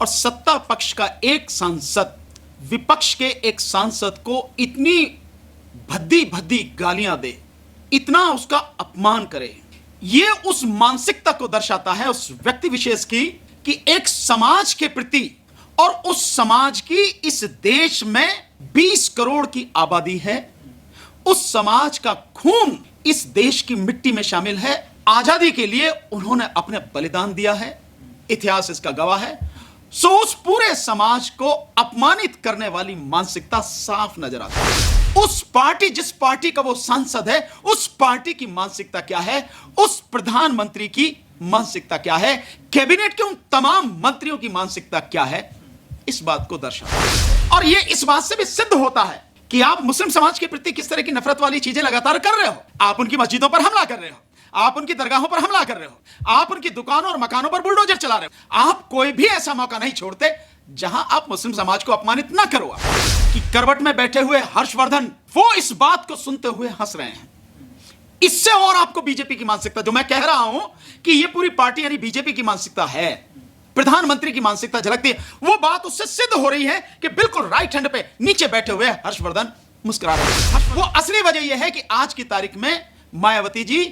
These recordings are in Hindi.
और सत्ता पक्ष का एक सांसद विपक्ष के एक सांसद को इतनी भद्दी भद्दी गालियां दे, इतना उसका अपमान करे, यह उस मानसिकता को दर्शाता है उस व्यक्ति विशेष की कि एक समाज के प्रति, और उस समाज की इस देश में 20 करोड़ की आबादी है, उस समाज का खून इस देश की मिट्टी में शामिल है। आजादी के लिए उन्होंने अपने बलिदान दिया है, इतिहास इसका गवाह है। सो उस पूरे समाज को अपमानित करने वाली मानसिकता साफ नजर आती है। उस पार्टी, जिस पार्टी का वो सांसद है, उस पार्टी की मानसिकता क्या है, उस प्रधानमंत्री की मानसिकता क्या है, कैबिनेट के उन तमाम मंत्रियों की मानसिकता क्या है, इस बात को दर्शाता है। और यह इस बात से भी सिद्ध होता है कि आप मुस्लिम समाज के प्रति किस तरह की नफरत वाली चीजें लगातार कर रहे हो। आप उनकी मस्जिदों पर हमला कर रहे हो, आप उनकी दरगाहों पर हमला कर रहे हो, आप उनकी दुकानों और मकानों पर बुलडोजर चला रहे हो। आप कोई भी ऐसा मौका नहीं छोड़ते जहां आप मुस्लिम समाज को अपमानित ना करो। कि करवट में बैठे हुए हर्षवर्धन वो इस बात को सुनते हुए हंस रहे हैं। इससे और आपको बीजेपी की मानसिकता, जो मैं कह रहा हूं कि यह पूरी पार्टी यानी बीजेपी की मानसिकता है, प्रधानमंत्री की मानसिकता झलकती है, वो बात उससे सिद्ध हो रही है कि बिल्कुल राइट हैंड पे नीचे बैठे हुए हर्षवर्धन मुस्कुरा रहे हैं। वो असली वजह यह है कि आज की तारीख में मायावती जी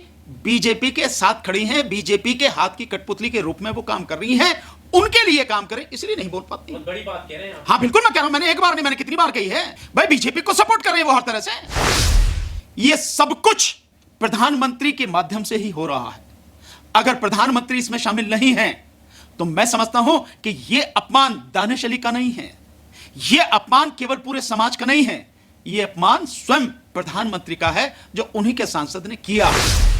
बीजेपी के साथ खड़ी हैं, बीजेपी के हाथ की कठपुतली के रूप में वो काम कर रही हैं। उनके लिए काम करें इसलिए नहीं बोल पाती। बड़ी बात कह रहे हैं। हाँ बिल्कुल मैं कह रहा हूं, मैंने एक बार नहीं, मैंने कितनी बार कही है भाई, बीजेपी को सपोर्ट कर रहे हैं वो हर तरह से। ये सब कुछ प्रधानमंत्री के माध्यम से ही हो रहा है। अगर प्रधानमंत्री इसमें शामिल नहीं है तो मैं समझता हूं कि यह अपमान दानिश अली का नहीं है, यह अपमान केवल पूरे समाज का नहीं है, यह अपमान स्वयं प्रधानमंत्री का है जो उन्हीं के सांसद ने किया।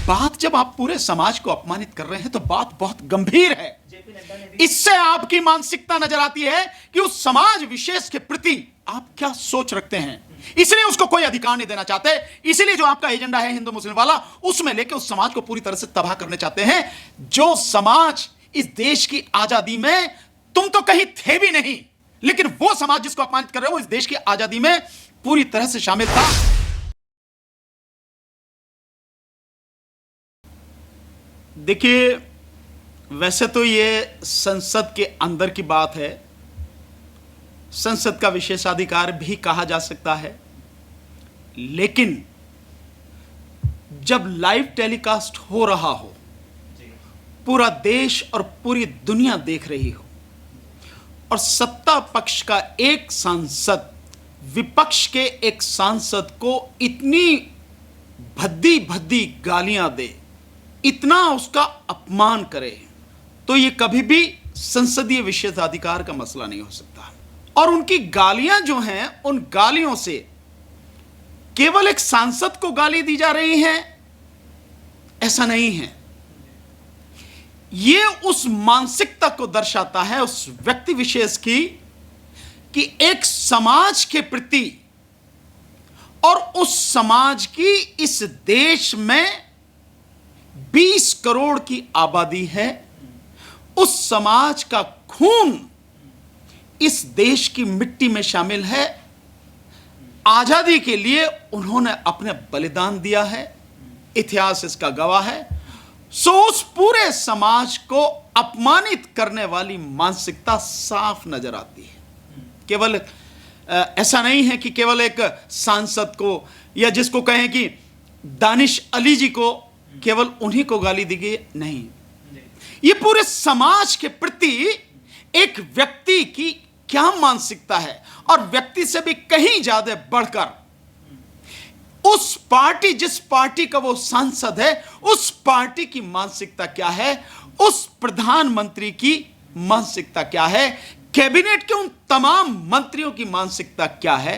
बात जब आप पूरे समाज को अपमानित कर रहे हैं तो बात बहुत गंभीर है। इससे आपकी मानसिकता नजर आती है कि उस समाज विशेष के प्रति आप क्या सोच रखते हैं, इसलिए उसको कोई अधिकार नहीं देना चाहते। इसलिए जो आपका एजेंडा है हिंदू मुस्लिम वाला, उसमें लेके उस समाज को पूरी तरह से तबाह करने चाहते हैं। जो समाज इस देश की आजादी में तुम तो कहीं थे भी नहीं, लेकिन वो समाज जिसको अपमानित कर रहे हो वो इस देश की आजादी में पूरी तरह से शामिल था। देखिए, वैसे तो ये संसद के अंदर की बात है, संसद का विशेषाधिकार भी कहा जा सकता है, लेकिन जब लाइव टेलीकास्ट हो रहा हो, पूरा देश और पूरी दुनिया देख रही हो, और सत्ता पक्ष का एक सांसद विपक्ष के एक सांसद को इतनी भद्दी भद्दी गालियां दे, इतना उसका अपमान करे, तो यह कभी भी संसदीय विशेषाधिकार का मसला नहीं हो सकता। और उनकी गालियां जो हैं, उन गालियों से केवल एक सांसद को गाली दी जा रही है ऐसा नहीं है। यह उस मानसिकता को दर्शाता है उस व्यक्ति विशेष की कि एक समाज के प्रति, और उस समाज की इस देश में 20 करोड़ की आबादी है, उस समाज का खून इस देश की मिट्टी में शामिल है। आजादी के लिए उन्होंने अपने बलिदान दिया है, इतिहास इसका गवाह है। सो उस पूरे समाज को अपमानित करने वाली मानसिकता साफ नजर आती है। केवल ऐसा नहीं है कि केवल एक सांसद को, या जिसको कहें कि दानिश अली जी को, केवल उन्हीं को गाली दी गई, नहीं, ये पूरे समाज के प्रति एक व्यक्ति की क्या मानसिकता है, और व्यक्ति से भी कहीं ज्यादा बढ़कर उस पार्टी, जिस पार्टी का वो सांसद है, उस पार्टी की मानसिकता क्या है, उस प्रधानमंत्री की मानसिकता क्या है, कैबिनेट के उन तमाम मंत्रियों की मानसिकता क्या है,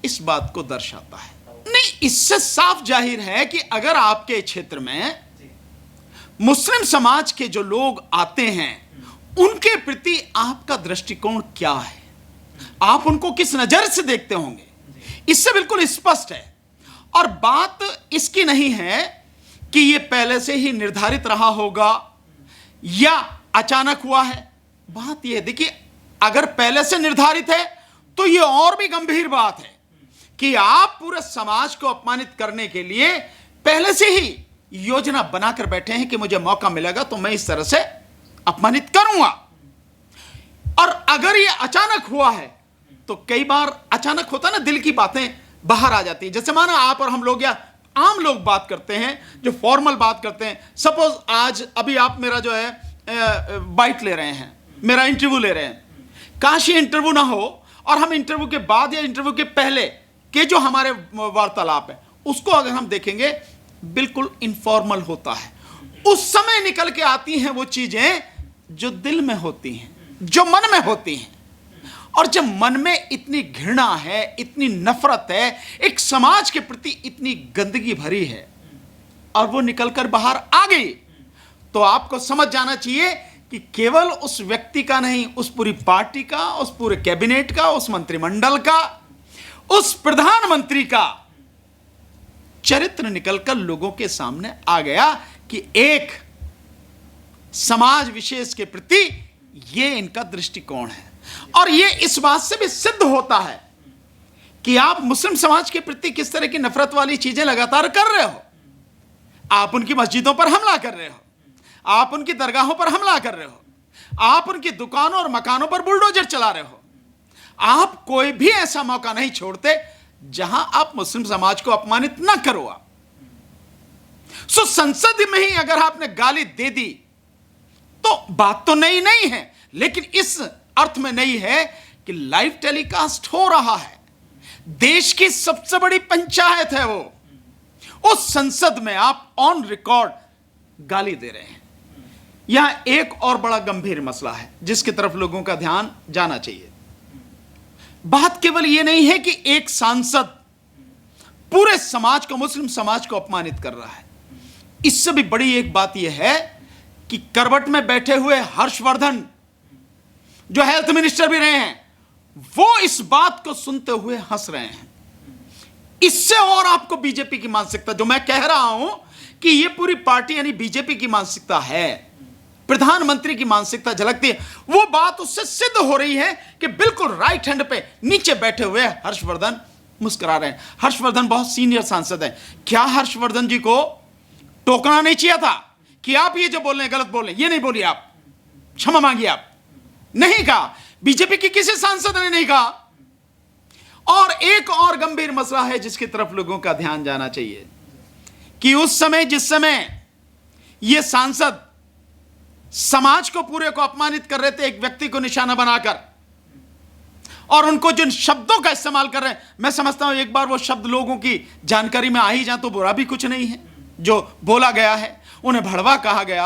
इस बात को दर्शाता है। नहीं, इससे साफ जाहिर है कि अगर आपके क्षेत्र में मुस्लिम समाज के जो लोग आते हैं, उनके प्रति आपका दृष्टिकोण क्या है, आप उनको किस नजर से देखते होंगे, इससे बिल्कुल स्पष्ट है। और बात इसकी नहीं है कि यह पहले से ही निर्धारित रहा होगा या अचानक हुआ है। बात यह, देखिए, अगर पहले से निर्धारित है तो यह और भी गंभीर बात है कि आप पूरे समाज को अपमानित करने के लिए पहले से ही योजना बनाकर बैठे हैं कि मुझे मौका मिलेगा तो मैं इस तरह से अपमानित करूंगा। और अगर ये अचानक हुआ है तो कई बार अचानक होता ना, दिल की बातें बाहर आ जाती है। जैसे माना आप और हम लोग या आम लोग बात करते हैं, जो फॉर्मल बात करते हैं। सपोज आज अभी आप मेरा जो है बाइट ले रहे हैं, मेरा इंटरव्यू ले रहे हैं। काश ये इंटरव्यू ना हो और हम इंटरव्यू के बाद या इंटरव्यू के पहले के जो हमारे वार्तालाप है उसको अगर हम देखेंगे, बिल्कुल इनफॉर्मल होता है। उस समय निकल के आती हैं वो चीजें जो दिल में होती हैं, जो मन में होती हैं। और जब मन में इतनी घृणा है, इतनी नफरत है, एक समाज के प्रति इतनी गंदगी भरी है और वो निकलकर बाहर आ गई, तो आपको समझ जाना चाहिए कि केवल उस व्यक्ति का नहीं, उस पूरी पार्टी का, उस पूरे कैबिनेट का, उस मंत्रिमंडल का, उस प्रधानमंत्री का चरित्र निकलकर लोगों के सामने आ गया कि एक समाज विशेष के प्रति ये इनका दृष्टिकोण है। और ये इस बात से भी सिद्ध होता है कि आप मुस्लिम समाज के प्रति किस तरह की नफरत वाली चीजें लगातार कर रहे हो। आप उनकी मस्जिदों पर हमला कर रहे हो, आप उनकी दरगाहों पर हमला कर रहे हो, आप उनकी दुकानों और मकानों पर बुलडोजर चला रहे हो। आप कोई भी ऐसा मौका नहीं छोड़ते जहां आप मुस्लिम समाज को अपमानित ना करो। आप सो संसद में ही अगर आपने गाली दे दी तो बात तो नई नहीं है, लेकिन इस अर्थ में नहीं है कि लाइव टेलीकास्ट हो रहा है, देश की सबसे बड़ी पंचायत है वो, उस संसद में आप ऑन रिकॉर्ड गाली दे रहे हैं। यहां एक और बड़ा गंभीर मसला है जिसकी तरफ लोगों का ध्यान जाना चाहिए। बात केवल यह नहीं है कि एक सांसद पूरे समाज को, मुस्लिम समाज को अपमानित कर रहा है। इससे भी बड़ी एक बात यह है कि करवट में बैठे हुए हर्षवर्धन, जो हेल्थ मिनिस्टर भी रहे हैं, वो इस बात को सुनते हुए हंस रहे हैं। इससे और आपको बीजेपी की मानसिकता, जो मैं कह रहा हूं कि ये पूरी पार्टी यानी बीजेपी की मानसिकता है, प्रधानमंत्री की मानसिकता झलकती है, वो बात उससे सिद्ध हो रही है कि बिल्कुल राइट हैंड पे नीचे बैठे हुए हर्षवर्धन मुस्कुरा रहे हैं। हर्षवर्धन बहुत सीनियर सांसद हैं। क्या हर्षवर्धन जी को टोकना नहीं चाहिए था कि आप ये जो बोल रहे हैं गलत बोल रहे हैं? ये नहीं बोलिए, आप क्षमा मांगिए। आप नहीं कहा, बीजेपी की किसी सांसद ने नहीं कहा। और एक और गंभीर मसला है जिसकी तरफ लोगों का ध्यान जाना चाहिए कि उस समय, जिस समय ये सांसद समाज को पूरे को अपमानित कर रहे थे, एक व्यक्ति को निशाना बनाकर, और उनको जिन शब्दों का इस्तेमाल कर रहे हैं, मैं समझता हूं एक बार वो शब्द लोगों की जानकारी में आ ही जाए तो बुरा भी कुछ नहीं है। जो बोला गया है, उन्हें भड़वा कहा गया,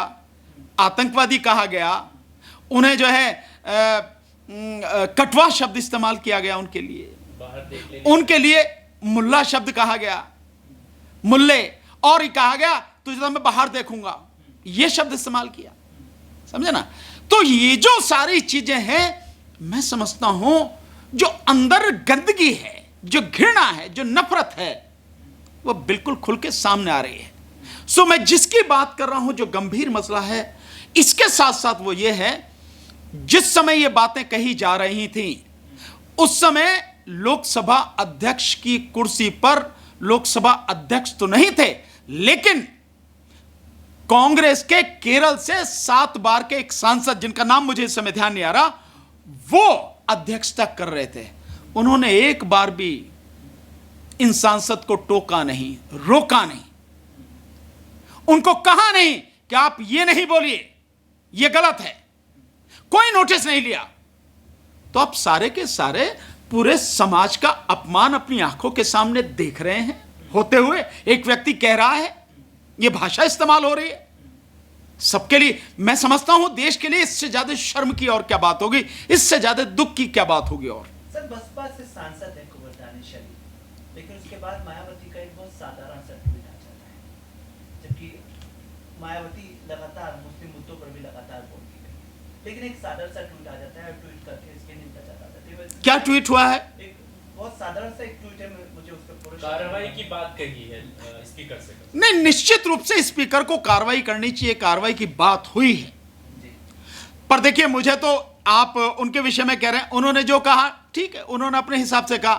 आतंकवादी कहा गया, उन्हें जो है कटवा शब्द इस्तेमाल किया गया उनके लिए मुल्ला शब्द कहा गया, मुल्ले, और ही कहा गया तुझे तो मैं बाहर देखूंगा, यह शब्द इस्तेमाल किया। समझे ना? तो ये जो सारी चीजें हैं, मैं समझता हूं जो अंदर गंदगी है, जो घृणा है, जो नफरत है, वो बिल्कुल खुल के सामने आ रही है। सो मैं जिसकी बात कर रहा हूं, जो गंभीर मसला है, इसके साथ साथ वो ये है, जिस समय ये बातें कही जा रही थी उस समय लोकसभा अध्यक्ष की कुर्सी पर लोकसभा अध्यक्ष तो नहीं थे, लेकिन कांग्रेस के केरल से 7 बार के एक सांसद, जिनका नाम मुझे इस समय ध्यान नहीं आ रहा, वो अध्यक्षता कर रहे थे। उन्होंने एक बार भी इन सांसद को टोका नहीं, रोका नहीं, उनको कहा नहीं कि आप ये नहीं बोलिए, ये गलत है, कोई नोटिस नहीं लिया। तो आप सारे के सारे पूरे समाज का अपमान अपनी आंखों के सामने देख रहे हैं होते हुए। एक व्यक्ति कह रहा है, ये भाषा इस्तेमाल हो रही है सबके लिए। मैं समझता हूं देश के लिए इससे ज्यादा शर्म की और क्या बात होगी, इससे ज्यादा दुख की क्या बात होगी। और सर, बसपा से सांसद है कुंवर दानिश अली, लेकिन उसके बाद मायावती का एक बहुत साधारण सा ट्वीट आ जाता है, जबकि मायावती लगातार मुस्लिम मुद्दों पर भी लगातार बोलती है, लेकिन एक साधारण सा ट्वीट आ जाता है और ट्वीट करके इसके निंदा जाता है। क्या ट्वीट हुआ है? एक बहुत साधारण सा एक ट्वीट है, मुझे उस पर कार्रवाई की बात कही है स्पीकर से। नहीं, निश्चित रूप से स्पीकर को कार्रवाई करनी चाहिए, कार्रवाई की बात हुई है। पर देखिए, मुझे तो आप उनके विषय में कह रहे हैं, उन्होंने जो कहा ठीक है, उन्होंने अपने हिसाब से कहा,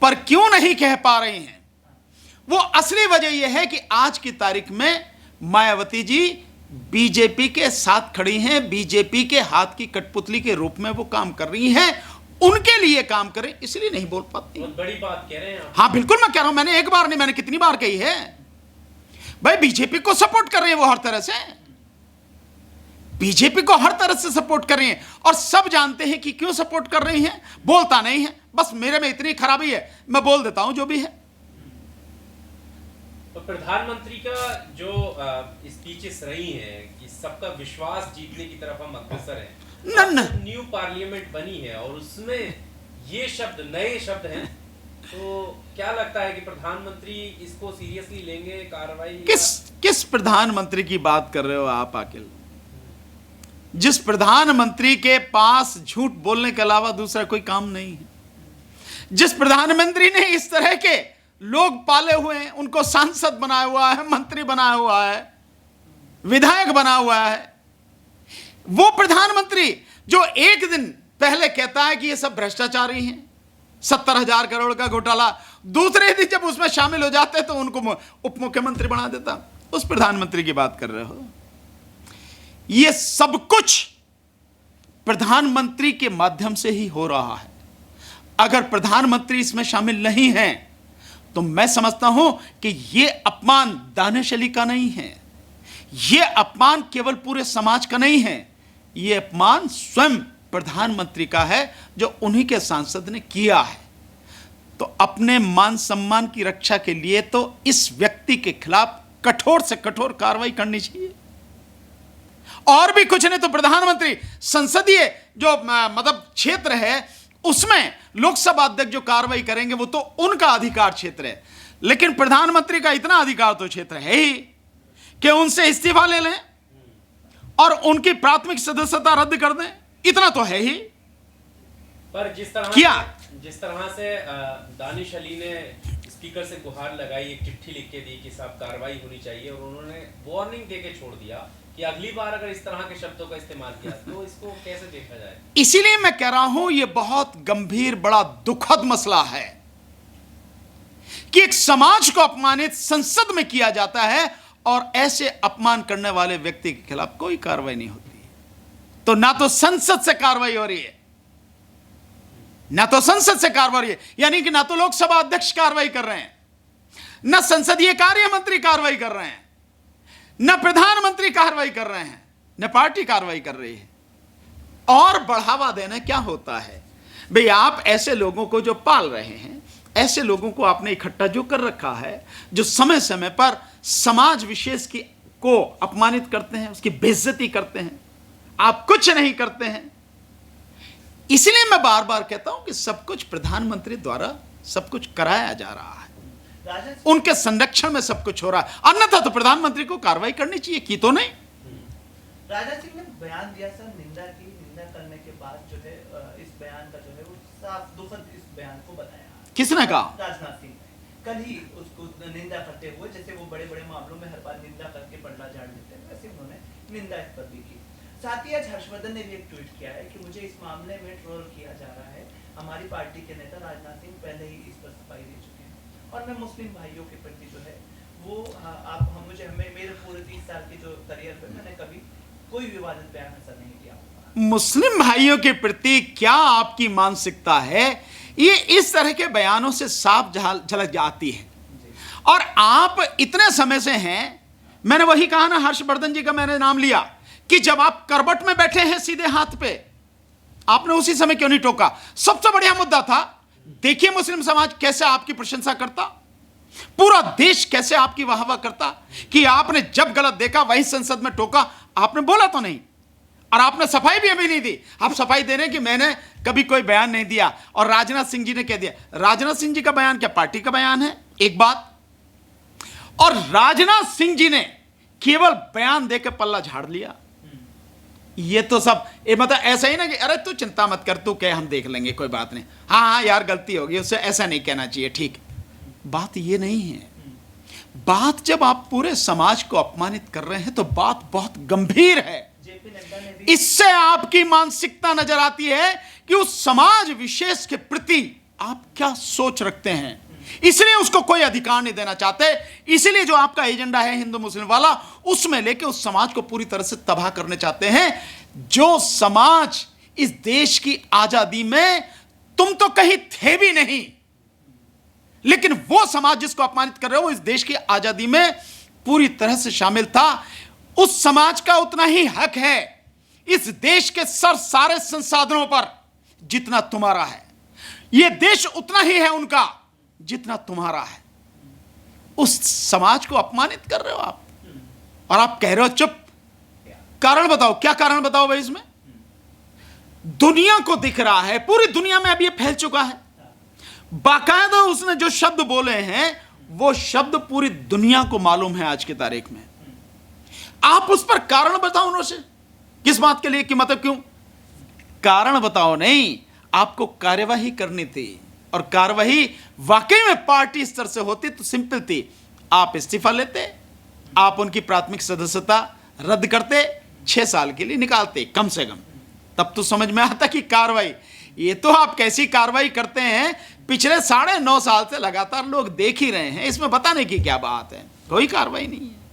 पर क्यों नहीं कह पा रहे हैं, वो असली वजह यह है कि आज की तारीख में मायावती जी बीजेपी के साथ खड़ी हैं, बीजेपी के हाथ की कठपुतली के रूप में वो काम कर रही हैं, उनके लिए काम करें, इसलिए नहीं बोल पाती। बहुत बड़ी बात कह रहे हैं आप। हाँ बिल्कुल मैं कह रहा हूं, मैंने एक बार नहीं, मैंने कितनी बार कही है भाई, बीजेपी को सपोर्ट कर रहे हैं वो हर तरह से, बीजेपी को हर तरह से सपोर्ट कर रही हैं, और सब जानते हैं कि क्यों सपोर्ट कर रही हैं, बोलता नहीं है, बस मेरे में इतनी खराबी है, मैं बोल देता हूं जो भी है। तो प्रधानमंत्री का जो स्पीचेस रही हैं कि सबका विश्वास जीतने की तरफ हम अग्रसर हैं, न न्यू पार्लियामेंट बनी है और उसमें ये शब्द नए शब्द हैं, तो क्या लगता है कि प्रधानमंत्री इसको सीरियसली लेंगे कार्रवाई? किस प्रधानमंत्री की बात कर रहे हो आप आकिल? जिस प्रधानमंत्री के पास झूठ बोलने के अलावा दूसरा कोई काम नहीं है, जिस प्रधानमंत्री ने इस तरह के लोग पाले हुए हैं, उनको सांसद बनाया हुआ है, मंत्री बनाया हुआ है, विधायक बना हुआ है, वो प्रधानमंत्री जो एक दिन पहले कहता है कि ये सब भ्रष्टाचारी हैं, 70,000 करोड़ का घोटाला, दूसरे दिन जब उसमें शामिल हो जाते हैं तो उनको उप मुख्यमंत्री बना देता, उस प्रधानमंत्री की बात कर रहे हो? ये सब कुछ प्रधानमंत्री के माध्यम से ही हो रहा है। अगर प्रधानमंत्री इसमें शामिल नहीं हैं तो मैं समझता हूं कि यह अपमान दानिश अली का नहीं है, यह अपमान केवल पूरे समाज का नहीं है, यह अपमान स्वयं प्रधानमंत्री का है जो उन्हीं के सांसद ने किया है। तो अपने मान सम्मान की रक्षा के लिए तो इस व्यक्ति के खिलाफ कठोर से कठोर कार्रवाई करनी चाहिए, और भी कुछ नहीं तो प्रधानमंत्री संसदीय जो मतलब क्षेत्र है उसमें लोकसभा अध्यक्ष जो कार्रवाई करेंगे वो तो उनका अधिकार क्षेत्र है, लेकिन प्रधानमंत्री का इतना अधिकार तो क्षेत्र है ही कि उनसे इस्तीफा ले लें और उनकी प्राथमिक सदस्यता रद्द कर दें, इतना तो है ही। पर जिस तरह से दानिश अली ने स्पीकर से गुहार लगाई, एक चिट्ठी लिख के दी कि साहब कार्रवाई होनी चाहिए, और उन्होंने वार्निंग देके छोड़ दिया कि अगली बार अगर इस तरह के शब्दों का इस्तेमाल किया तो इसको कैसे देखा जाए? इसीलिए मैं कह रहा हूं यह बहुत गंभीर बड़ा दुखद मसला है कि एक समाज को अपमानित संसद में किया जाता है और ऐसे अपमान करने वाले व्यक्ति के खिलाफ कोई कार्रवाई नहीं होती। तो ना तो संसद से कार्रवाई हो रही है, ना तो संसद से कार्रवाई हो रही है, यानी कि ना तो लोकसभा अध्यक्ष कार्रवाई कर रहे हैं, ना संसदीय कार्य मंत्री कार्रवाई कर रहे हैं, न प्रधानमंत्री कार्रवाई कर रहे हैं, न पार्टी कार्रवाई कर रही है। और बढ़ावा देना क्या होता है भाई? आप ऐसे लोगों को जो पाल रहे हैं, ऐसे लोगों को आपने इकट्ठा जो कर रखा है, जो समय समय पर समाज विशेष की को अपमानित करते हैं, उसकी बेइज्जती करते हैं, आप कुछ नहीं करते हैं। इसलिए मैं बार बार कहता हूं कि सब कुछ प्रधानमंत्री द्वारा सब कुछ कराया जा रहा है, उनके संरक्षण में सब कुछ हो रहा है, अन्यथा तो प्रधानमंत्री को कार्रवाई करनी चाहिए, की तो नहीं। राजनाथ सिंह ने बयान दिया सर, निंदा की, निंदा करने के बाद जो है इस बयान का जो है वो साफ दुखद इस बयान को बताया। किसने कहा? राजनाथ सिंह ने कल ही उसको निंदा करते हुए, जैसे वो बड़े बड़े मामलों में हर बार निंदा करके पलड़ा झाड़ देते हैं, वैसे उन्होंने निंदा इस पर भी की। साथ ही आज हर्षवर्धन ने भी एक ट्वीट किया है कि मुझे इस मामले में ट्रोल किया जा रहा है, हमारी पार्टी के नेता राजनाथ सिंह पहले ही इस पर सफाई दे चुके हैं, और मैं मुस्लिम भाइयों के प्रति जो है वो मेरे पूरे 30 साल की जो करियर पे मैंने कभी कोई विवादित बयान ऐसा नहीं किया। मुस्लिम भाइयों के प्रति क्या आपकी मानसिकता है, ये इस तरह के बयानों से साफ झलक जाती है। और आप इतने समय से हैं, मैंने वही कहा ना, हर्षवर्धन जी का मैंने नाम लिया कि जब आप करवट में बैठे हैं सीधे हाथ पे, आपने उसी समय क्यों नहीं टोका? सबसे बढ़िया मुद्दा था। देखिए मुस्लिम समाज कैसे आपकी प्रशंसा करता, पूरा देश कैसे आपकी वाहवाह करता कि आपने जब गलत देखा वही संसद में टोका, आपने बोला तो नहीं, और आपने सफाई भी अभी नहीं दी। आप सफाई दे रहे हैं कि मैंने कभी कोई बयान नहीं दिया, और राजनाथ सिंह जी ने कह दिया। राजनाथ सिंह जी का बयान क्या पार्टी का बयान है? एक बात। और राजनाथ सिंह जी ने केवल बयान देकर पल्ला झाड़ लिया। ये तो सब मतलब ऐसा ही ना कि अरे तू चिंता मत कर, तू कह हम देख लेंगे, कोई बात नहीं, हाँ यार गलती होगी, उससे ऐसा नहीं कहना चाहिए, ठीक। बात ये नहीं है। बात जब आप पूरे समाज को अपमानित कर रहे हैं तो बात बहुत गंभीर है। इससे आपकी मानसिकता नजर आती है कि उस समाज विशेष के प्रति आप क्या सोच रखते हैं। इसलिए उसको कोई अधिकार नहीं देना चाहते। इसलिए जो आपका एजेंडा है हिंदू मुस्लिम वाला, उसमें लेके उस समाज को पूरी तरह से तबाह करने चाहते हैं। जो समाज इस देश की आजादी में तुम तो कहीं थे भी नहीं, लेकिन वो समाज जिसको अपमानित कर रहे हो वो इस देश की आजादी में पूरी तरह से शामिल था। उस समाज का उतना ही हक है इस देश के सारे संसाधनों पर जितना तुम्हारा है। यह देश उतना ही है उनका जितना तुम्हारा है। उस समाज को अपमानित कर रहे हो आप, और आप कह रहे हो चुप। कारण बताओ, क्या कारण बताओ भाई इसमें? दुनिया को दिख रहा है, पूरी दुनिया में अब यह फैल चुका है। बाकायदा उसने जो शब्द बोले हैं वो शब्द पूरी दुनिया को मालूम है आज की तारीख में। आप उस पर कारण बताओ उनसे, किस बात के लिए, कि मतलब क्यों? कारण बताओ नहीं, आपको कार्यवाही करनी थी, और कार्यवाही वाकई में पार्टी स्तर से होती तो सिंपल थी। आप इस्तीफा लेते, आप उनकी प्राथमिक सदस्यता रद्द करते, 6 साल के लिए निकालते कम से कम, तब तो समझ में आता कि कार्रवाई। ये तो आप कैसी कार्रवाई करते हैं, पिछले 9.5 साल से लगातार लोग देख ही रहे हैं, इसमें बताने की क्या बात है? कोई कार्रवाई नहीं है।